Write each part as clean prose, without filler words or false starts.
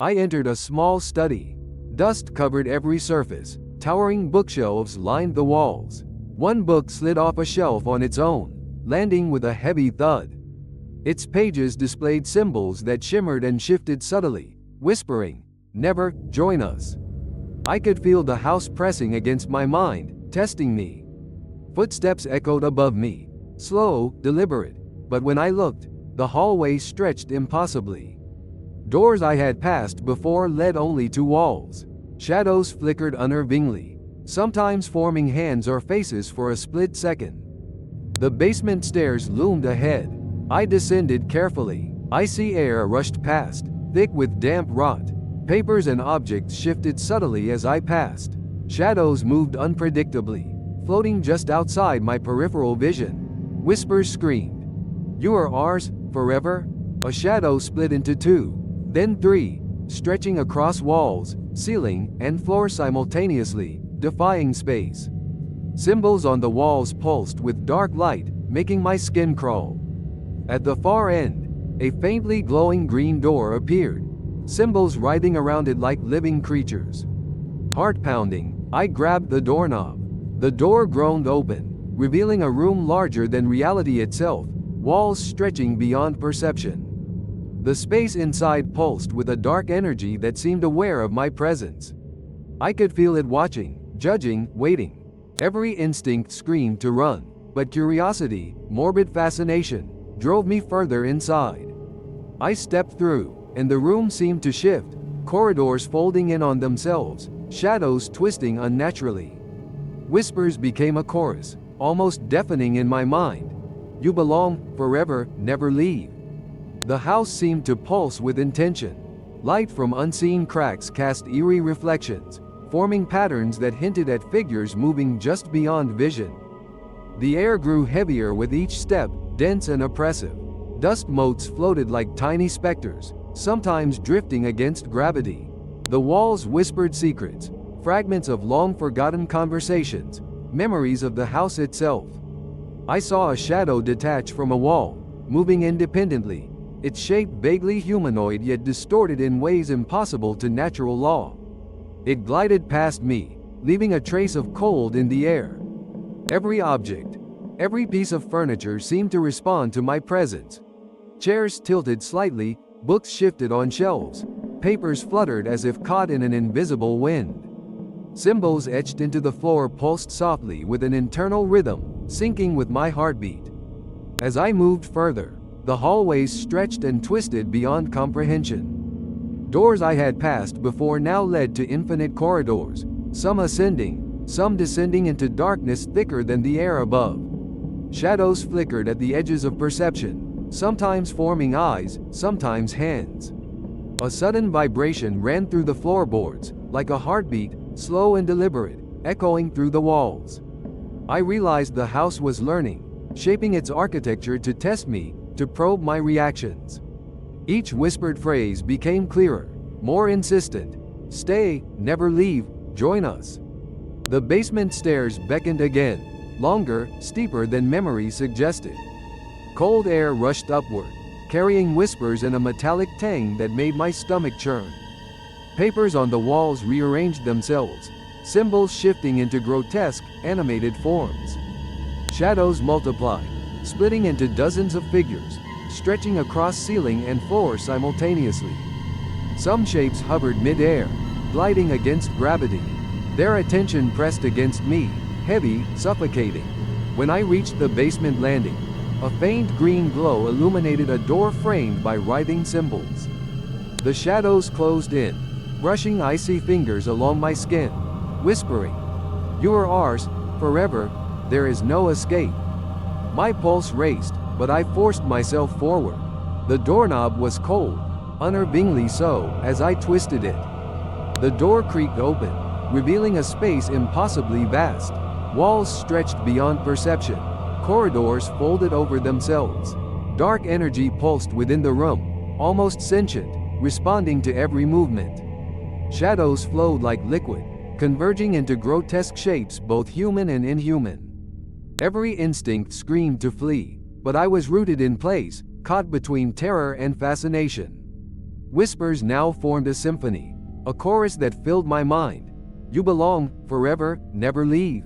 I entered a small study. Dust covered every surface. Towering bookshelves lined the walls. One book slid off a shelf on its own, landing with a heavy thud. Its pages displayed symbols that shimmered and shifted subtly, whispering, "Never join us." I could feel the house pressing against my mind, testing me. Footsteps echoed above me, slow, deliberate, but when I looked, the hallway stretched impossibly. Doors I had passed before led only to walls. Shadows flickered unnervingly, sometimes forming hands or faces for a split second. The basement stairs loomed ahead. I descended carefully. Icy air rushed past, thick with damp rot. Papers and objects shifted subtly as I passed. Shadows moved unpredictably, floating just outside my peripheral vision. Whispers screamed, "You are ours, forever?" A shadow split into two, then three, stretching across walls, ceiling, and floor simultaneously, defying space. Symbols on the walls pulsed with dark light, making my skin crawl. At the far end, a faintly glowing green door appeared, symbols writhing around it like living creatures. Heart pounding, I grabbed the doorknob. The door groaned open, revealing a room larger than reality itself, walls stretching beyond perception. The space inside pulsed with a dark energy that seemed aware of my presence. I could feel it watching, judging, waiting. Every instinct screamed to run, but curiosity, morbid fascination, drove me further inside. I stepped through, and the room seemed to shift, corridors folding in on themselves, shadows twisting unnaturally. Whispers became a chorus, almost deafening in my mind. "You belong, forever, never leave." The house seemed to pulse with intention. Light from unseen cracks cast eerie reflections, forming patterns that hinted at figures moving just beyond vision. The air grew heavier with each step, dense and oppressive. Dust motes floated like tiny specters, sometimes drifting against gravity. The walls whispered secrets, fragments of long-forgotten conversations, memories of the house itself. I saw a shadow detach from a wall, moving independently, its shape vaguely humanoid yet distorted in ways impossible to natural law. It glided past me, leaving a trace of cold in the air. Every object, every piece of furniture seemed to respond to my presence. Chairs tilted slightly, books shifted on shelves, papers fluttered as if caught in an invisible wind. Symbols etched into the floor pulsed softly with an internal rhythm, syncing with my heartbeat. As I moved further, the hallways stretched and twisted beyond comprehension. Doors I had passed before now led to infinite corridors, some ascending, some descending into darkness thicker than the air above. Shadows flickered at the edges of perception, sometimes forming eyes, sometimes hands. A sudden vibration ran through the floorboards, like a heartbeat, slow and deliberate, echoing through the walls. I realized the house was learning, shaping its architecture to test me, to probe my reactions. Each whispered phrase became clearer, more insistent. "Stay, never leave, join us." The basement stairs beckoned again, longer, steeper than memory suggested. Cold air rushed upward, carrying whispers and a metallic tang that made my stomach churn. Papers on the walls rearranged themselves, symbols shifting into grotesque, animated forms. Shadows multiplied, splitting into dozens of figures, stretching across ceiling and floor simultaneously. Some shapes hovered mid-air, gliding against gravity. Their attention pressed against me, heavy, suffocating. When I reached the basement landing, a faint green glow illuminated a door framed by writhing symbols. The shadows closed in, brushing icy fingers along my skin, whispering, "You are ours, forever, there is no escape." My pulse raced, but I forced myself forward. The doorknob was cold, unnervingly so, as I twisted it. The door creaked open, revealing a space impossibly vast. Walls stretched beyond perception, corridors folded over themselves. Dark energy pulsed within the room, almost sentient, responding to every movement. Shadows flowed like liquid, converging into grotesque shapes both human and inhuman. Every instinct screamed to flee, but I was rooted in place, caught between terror and fascination. Whispers now formed a symphony, a chorus that filled my mind. You belong, forever, never leave.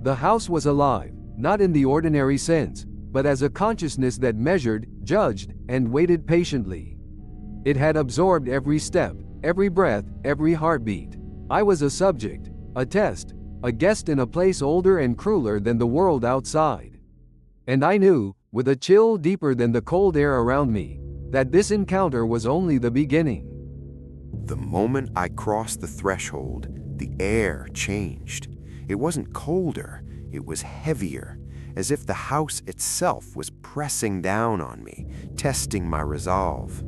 The house was alive, not in the ordinary sense, but as a consciousness that measured, judged, and waited patiently. It had absorbed every step, every breath, every heartbeat. I was a subject, a test, a guest in a place older and crueler than the world outside. And I knew, with a chill deeper than the cold air around me, that this encounter was only the beginning. The moment I crossed the threshold, the air changed. It wasn't colder, it was heavier, as if the house itself was pressing down on me, testing my resolve.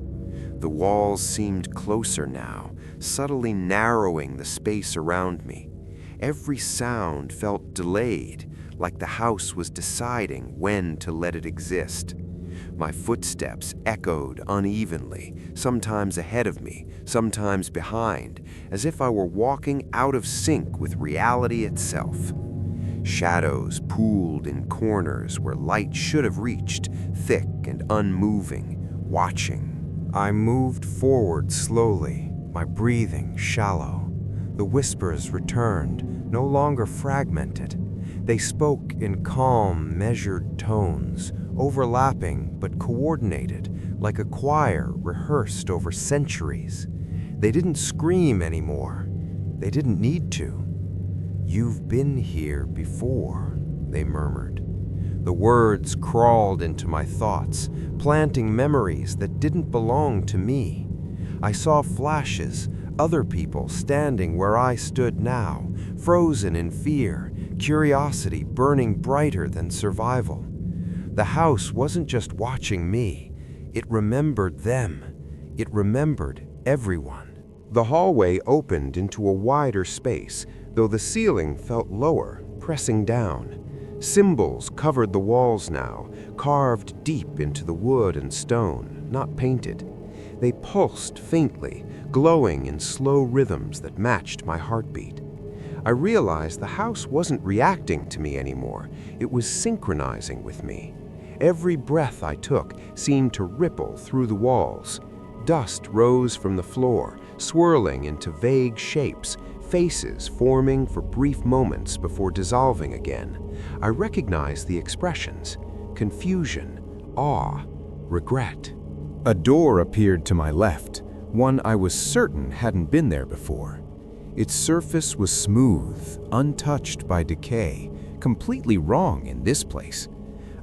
The walls seemed closer now, subtly narrowing the space around me. Every sound felt delayed, like the house was deciding when to let it exist. My footsteps echoed unevenly, sometimes ahead of me, sometimes behind, as if I were walking out of sync with reality itself. Shadows pooled in corners where light should have reached, thick and unmoving, watching. I moved forward slowly, my breathing shallow. The whispers returned, no longer fragmented. They spoke in calm, measured tones, overlapping but coordinated, like a choir rehearsed over centuries. They didn't scream anymore. They didn't need to. "You've been here before," they murmured. The words crawled into my thoughts, planting memories that didn't belong to me. I saw flashes, other people standing where I stood now, frozen in fear, curiosity burning brighter than survival. The house wasn't just watching me, it remembered them. It remembered everyone. The hallway opened into a wider space, though the ceiling felt lower, pressing down. Symbols covered the walls now, carved deep into the wood and stone, not painted. They pulsed faintly, glowing in slow rhythms that matched my heartbeat. I realized the house wasn't reacting to me anymore, it was synchronizing with me. Every breath I took seemed to ripple through the walls. Dust rose from the floor, swirling into vague shapes, faces forming for brief moments before dissolving again. I recognized the expressions: confusion, awe, regret. A door appeared to my left, one I was certain hadn't been there before. Its surface was smooth, untouched by decay, completely wrong in this place.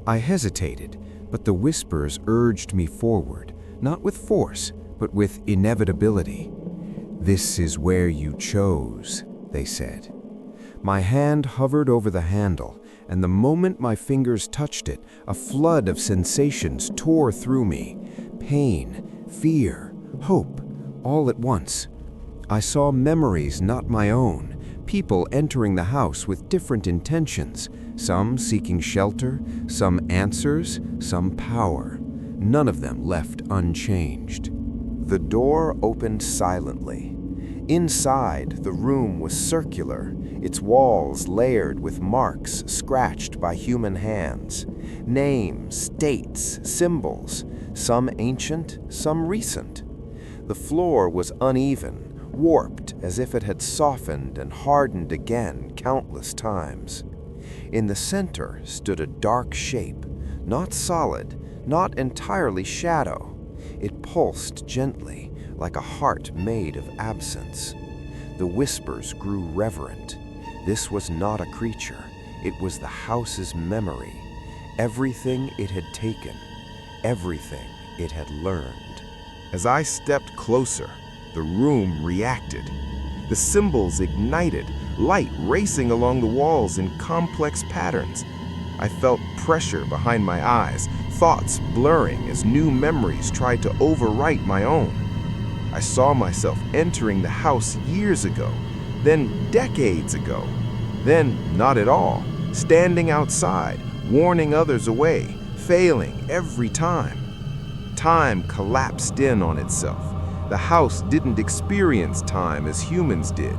I hesitated, but the whispers urged me forward, not with force, but with inevitability. "This is where you chose," they said. My hand hovered over the handle, and the moment my fingers touched it, a flood of sensations tore through me. Pain, fear, hope, all at once. I saw memories not my own, people entering the house with different intentions, some seeking shelter, some answers, some power. None of them left unchanged. The door opened silently. Inside, the room was circular, its walls layered with marks scratched by human hands. Names, dates, symbols, some ancient, some recent. The floor was uneven, warped as if it had softened and hardened again countless times. In the center stood a dark shape, not solid, not entirely shadow. It pulsed gently, like a heart made of absence. The whispers grew reverent. This was not a creature, it was the house's memory. Everything it had taken, everything it had learned. As I stepped closer, the room reacted. The symbols ignited, light racing along the walls in complex patterns. I felt pressure behind my eyes, thoughts blurring as new memories tried to overwrite my own. I saw myself entering the house years ago, then decades ago, then not at all, standing outside, warning others away, failing every time. Time collapsed in on itself. The house didn't experience time as humans did.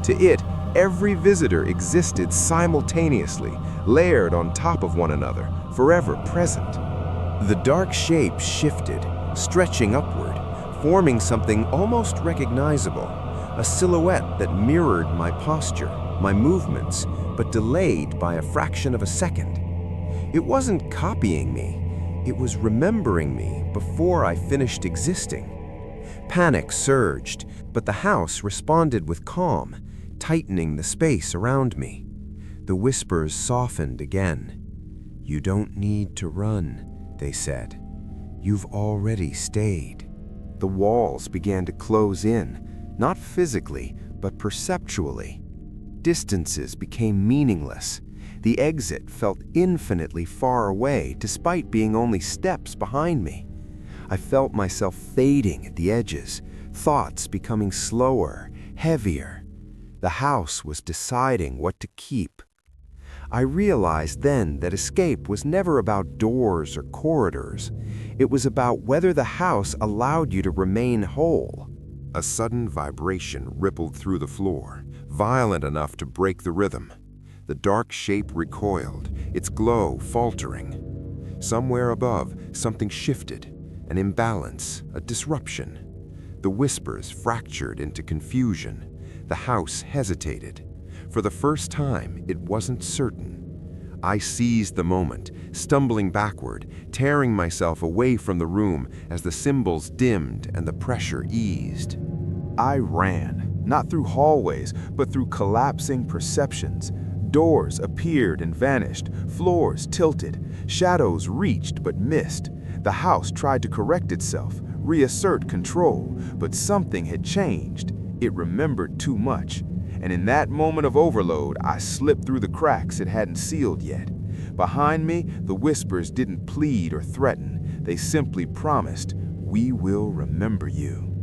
To it, every visitor existed simultaneously, layered on top of one another, forever present. The dark shape shifted, stretching upward, forming something almost recognizable, a silhouette that mirrored my posture, my movements, but delayed by a fraction of a second. It wasn't copying me, it was remembering me before I finished existing. Panic surged, but the house responded with calm, tightening the space around me. The whispers softened again. "You don't need to run," they said. "You've already stayed." The walls began to close in, not physically, but perceptually. Distances became meaningless. The exit felt infinitely far away, despite being only steps behind me. I felt myself fading at the edges, thoughts becoming slower, heavier. The house was deciding what to keep. I realized then that escape was never about doors or corridors. It was about whether the house allowed you to remain whole. A sudden vibration rippled through the floor, violent enough to break the rhythm. The dark shape recoiled, its glow faltering. Somewhere above, something shifted, an imbalance, a disruption. The whispers fractured into confusion. The house hesitated. For the first time, it wasn't certain. I seized the moment, stumbling backward, tearing myself away from the room as the symbols dimmed and the pressure eased. I ran, not through hallways, but through collapsing perceptions. Doors appeared and vanished, floors tilted, shadows reached but missed. The house tried to correct itself, reassert control, but something had changed. It remembered too much. And in that moment of overload, I slipped through the cracks it hadn't sealed yet. Behind me, the whispers didn't plead or threaten. They simply promised, "We will remember you."